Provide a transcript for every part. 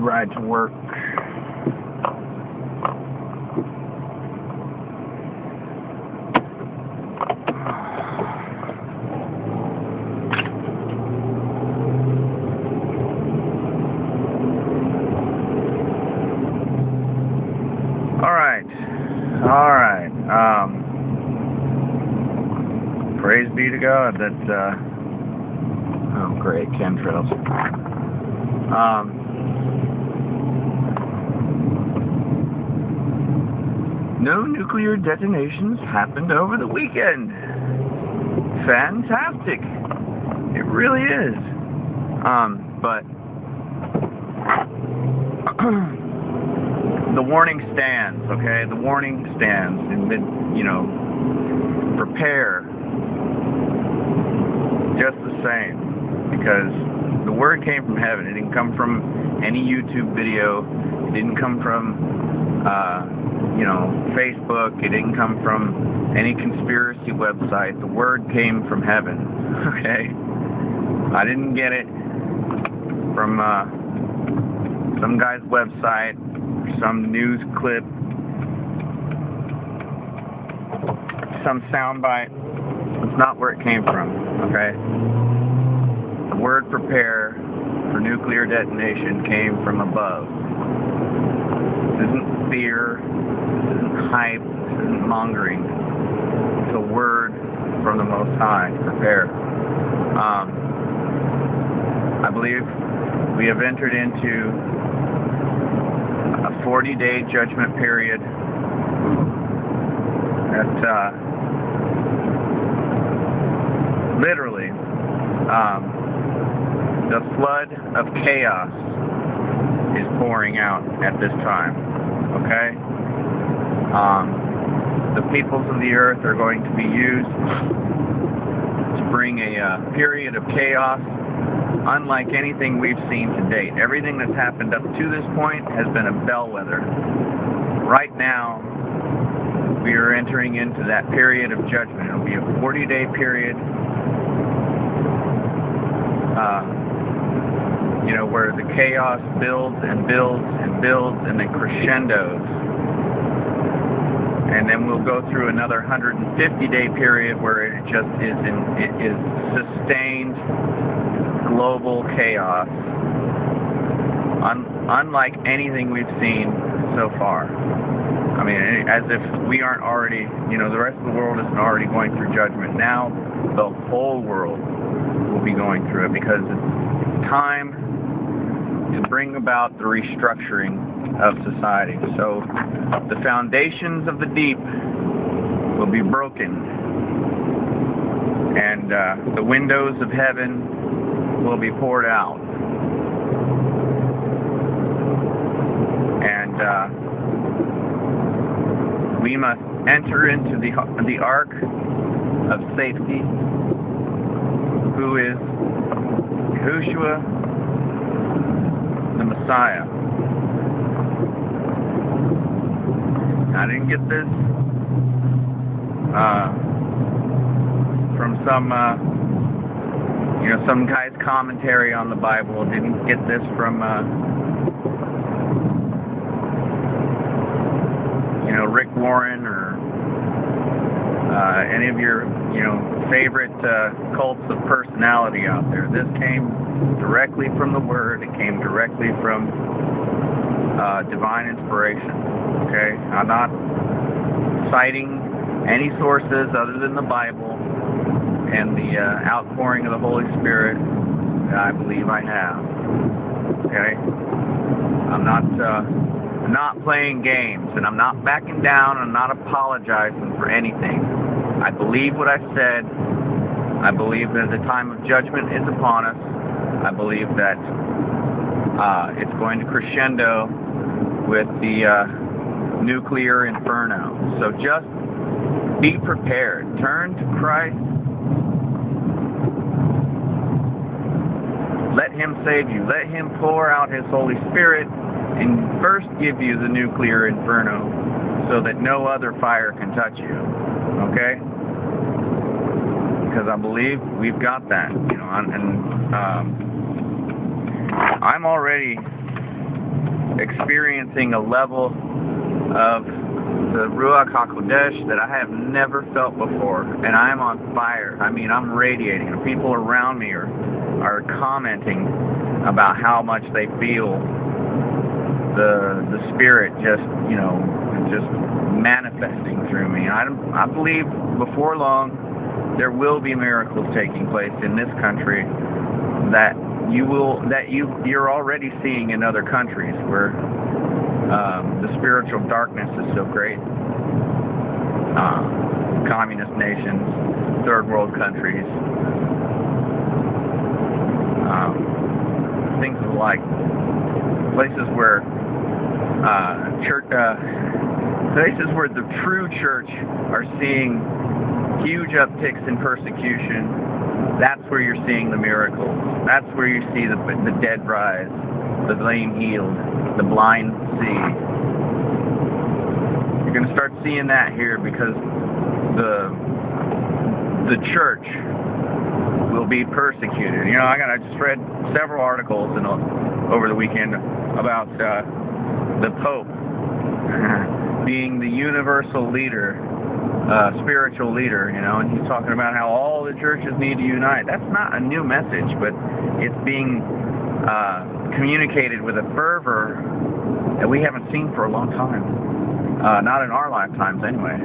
ride to work. Alright, praise be to God that, oh great, chemtrails. No nuclear detonations happened over the weekend. Fantastic. It really is. But the warning stands, okay? The warning stands, and you know, prepare just the same, because the word came from heaven. It didn't come from any YouTube video. It didn't come from, you know, Facebook. It didn't come from any conspiracy website. The word came from heaven, okay? I didn't get it from some guy's website, some news clip, some soundbite. That's not where it came from, okay? The word prepare for nuclear detonation came from above. This isn't fear, this isn't hype, this isn't mongering. It's a word from the Most High, prepare. I believe we have entered into a 40-day judgment period that literally the flood of chaos is pouring out at this time, okay? The peoples of the earth are going to be used to bring a period of chaos unlike anything we've seen to date. Everything that's happened up to this point has been a bellwether. Right now, we are entering into that period of judgment. It'll be a 40-day period, you know, where the chaos builds and builds and builds and then crescendos. And then we'll go through another 150-day period where it just is sustained global chaos, unlike anything we've seen so far. I mean, as if we aren't already, you know, the rest of the world isn't already going through judgment. Now, the whole world will be going through it, because it's time to bring about the restructuring of society. So, the foundations of the deep will be broken, and the windows of heaven will be poured out, and we must enter into the ark of safety, who is Yahushua, the Messiah. I didn't get this from some you know, some guy's commentary on the Bible. Didn't get this from, you know, Rick Warren or any of your, you know, favorite cults of personality out there. This came directly from the Word. It came directly from divine inspiration. Okay, I'm not citing any sources other than the Bible and the outpouring of the Holy Spirit that I believe I have. Okay? I'm not playing games, and I'm not backing down, I'm not apologizing for anything. I believe what I said. I believe that the time of judgment is upon us. I believe that it's going to crescendo with the nuclear inferno. So just be prepared. Turn to Christ. Let Him save you. Let Him pour out His Holy Spirit and first give you the nuclear inferno so that no other fire can touch you. Okay? Because I believe we've got that. You know, and I'm already experiencing a level of the Ruach HaKodesh that I have never felt before, and I am on fire. I mean, I'm radiating. The people around me are commenting about how much they feel the Spirit just manifesting through me. I believe before long there will be miracles taking place in this country that you're already seeing in other countries where the spiritual darkness is so great. Communist nations, third world countries, things like places where places where the true church are seeing huge upticks in persecution. That's where you're seeing the miracles. That's where you see the dead rise, the lame healed, the blind see. You're going to start seeing that here because the church will be persecuted. You know, I just read several articles over the weekend about the Pope being the universal leader, spiritual leader, you know, and he's talking about how all the churches need to unite. That's not a new message, but it's being communicated with a fervor that we haven't seen for a long time. Not in our lifetimes, anyway.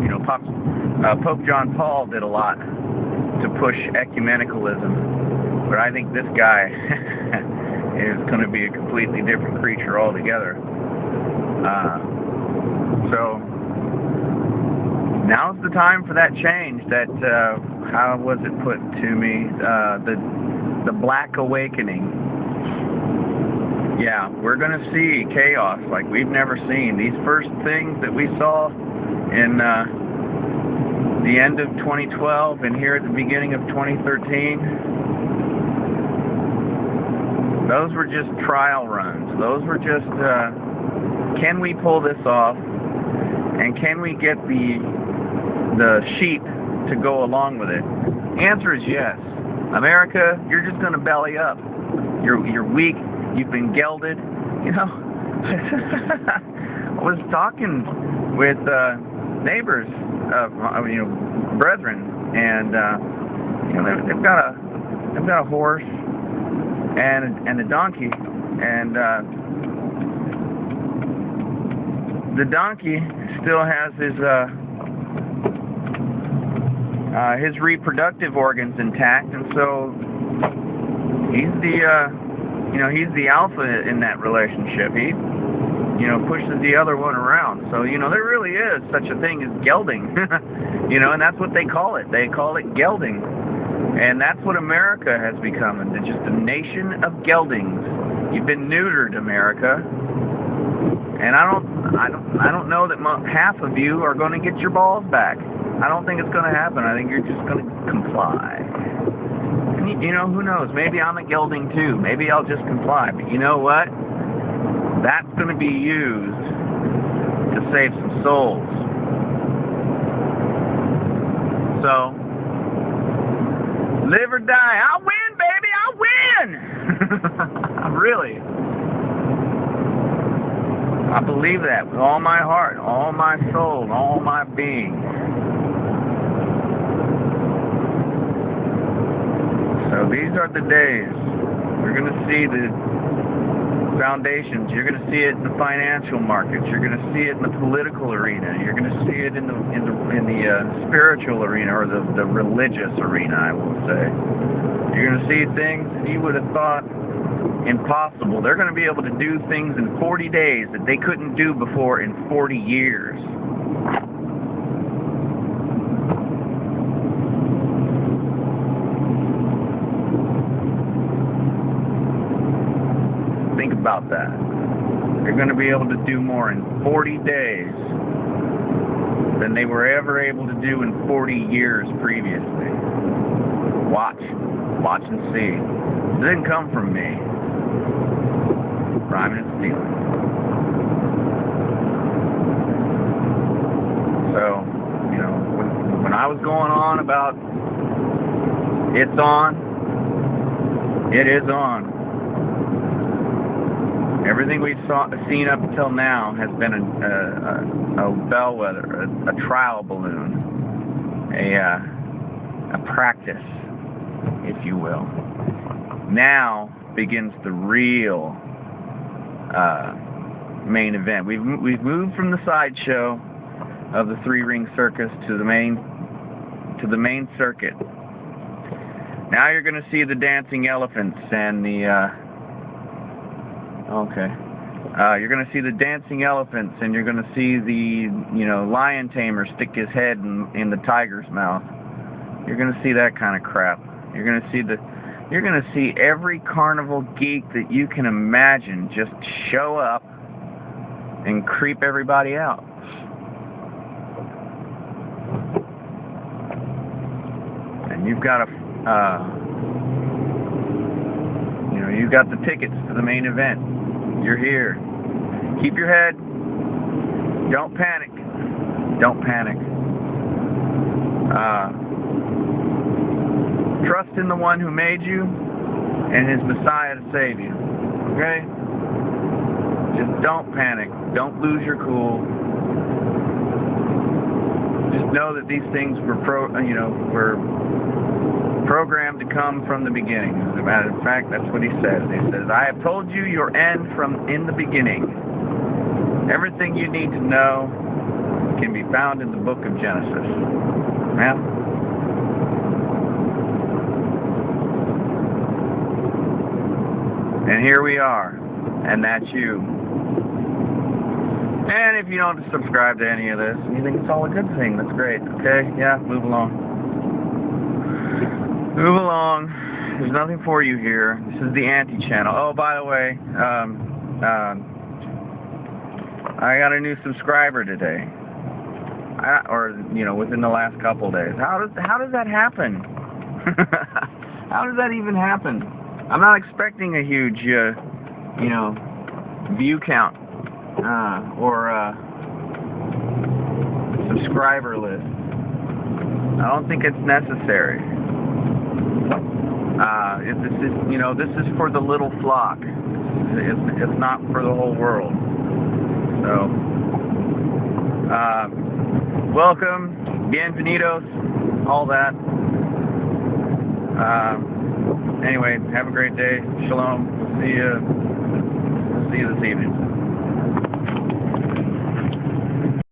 You know, Pope John Paul did a lot to push ecumenicalism, but I think this guy is going to be a completely different creature altogether. So now's the time for that change. That how was it put to me? The Black Awakening. Yeah, we're going to see chaos like we've never seen. These first things that we saw in the end of 2012 and here at the beginning of 2013. Those were just trial runs. Those were just, can we pull this off? And can we get the sheep to go along with it? The answer is yes. America, you're just going to belly up. You're weak. You've been gelded. You know, I was talking with neighbors, brethren, and they've got a horse and a donkey, and the donkey still has his reproductive organs intact, and so he's the alpha in that relationship. He pushes the other one around. So there really is such a thing as gelding, and that's what they call it. They call it gelding. And that's what America has become. It's just a nation of geldings. You've been neutered, America. And I don't know that half of you are going to get your balls back. I don't think it's going to happen. I think you're just going to comply. And who knows? Maybe I'm a gelding too. Maybe I'll just comply. But you know what? That's going to be used to save some souls. So, live or die. I'll win, baby. I'll win. Really. I believe that with all my heart, all my soul, and all my being. So these are the days. We're going to see the foundations. You're going to see it in the financial markets. You're going to see it in the political arena. You're going to see it in the spiritual arena, or the religious arena, I will say. You're going to see things that you would have thought impossible. They're going to be able to do things in 40 days that they couldn't do before in 40 years. Think about that. They're going to be able to do more in 40 days than they were ever able to do in 40 years previously. Watch and see. It didn't come from me. Rhyming and stealing. So, when I was going on about it's on, it is on. Everything we've seen up until now has been a bellwether, a trial balloon, a practice, if you will. Now begins the real main event. We've moved from the sideshow of the three-ring circus to the main circuit. Now you're going to see the dancing elephants and the you're going to see the dancing elephants, and you're going to see the lion tamer stick his head in the tiger's mouth. You're going to see that kind of crap. You're going to see every carnival geek that you can imagine just show up and creep everybody out. And you've got you've got the tickets to the main event. You're here. Keep your head. Don't panic. Don't panic. Trust in the one who made you and his Messiah to save you. Okay? Just don't panic. Don't lose your cool. Just know that these things were programmed to come from the beginning. As a matter of fact, that's what he says. He says, "I have told you your end from in the beginning." Everything you need to know can be found in the book of Genesis. Yeah. And here we are, and that's you. And if you don't subscribe to any of this, and you think it's all a good thing, that's great. Okay, yeah, move along. Move along. There's nothing for you here. This is the anti-channel. Oh, by the way, I got a new subscriber today. Within the last couple days. How does that happen? How does that even happen? I'm not expecting a huge, view count or subscriber list. I don't think it's necessary. This is for the little flock. It's not for the whole world. So, welcome, bienvenidos, all that. Anyway, have a great day. Shalom. We'll see you this evening.